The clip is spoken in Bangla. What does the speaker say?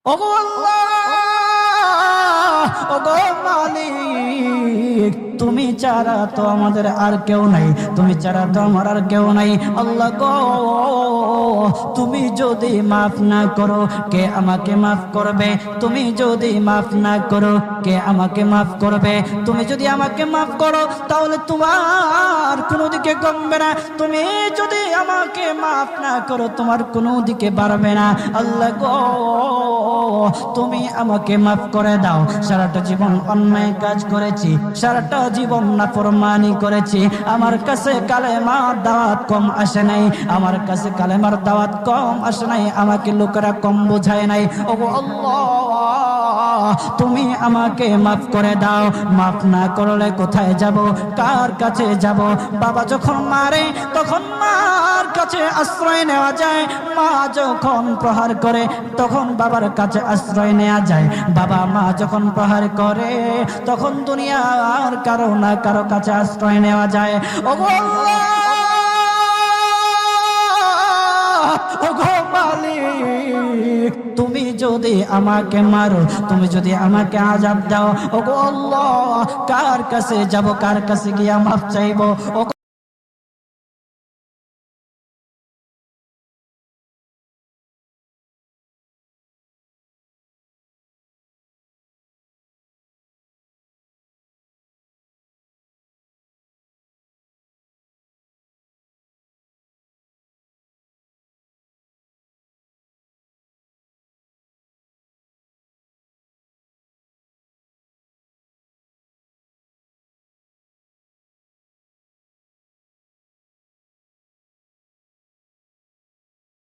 ওগো আল্লাহ, ওগো মালিক, তুমি ছাড়া তো আমাদের আর কেউ নাই, তুমি ছাড়া তো আমার আর কেউ নাই। আল্লাহ গো, তুমি যদি মাফ না করো কে আমাকে মাফ করবে? তুমি যদি মাফ না করো কে আমাকে মাফ করবে? তুমি যদি আমাকে মাফ করো তাহলে তোমার কোনো দিকে কমবে না, তুমি যদি আমাকে মাফ না করো তোমার কোনো দিকে বাড়বে না। আল্লাহ গো, তুমি আমাকে মাফ করে দাও। সারাটা জীবন অন্যায় কাজ করেছি, সারাটা জীবন নাফরমানি করেছি, আমার কাছে কালেমার দাওয়াত কম আসে নাই, আমার কাছে কালেমার দাওয়াত কম আসে নাই, আমাকে লোকেরা কম বোঝায় নাই। ওগো আল্লাহ, তুমি আমাকে মাফ করে দাও। মাফ না করলে কোথায় যাব, কার কাছে যাব? বাবা যখন মারে তখন মার কাছে আশ্রয় নেওয়া যায়, মা যখন প্রহার করে তখন বাবার কাছে আশ্রয় নেওয়া যায়, বাবা মা যখন প্রহার করে তখন দুনিয়ার কারো না কারো কাছে আশ্রয় নেওয়া যায়। ওগো আল্লাহ, ওগো মালিক, তুমি যদি আমাকে মারো, তুমি যদি আমাকে আযাব দাও, ওগো আল্লাহ, কার কাছে যাব, কার কাছে গিয়ে মাফ চাইবো?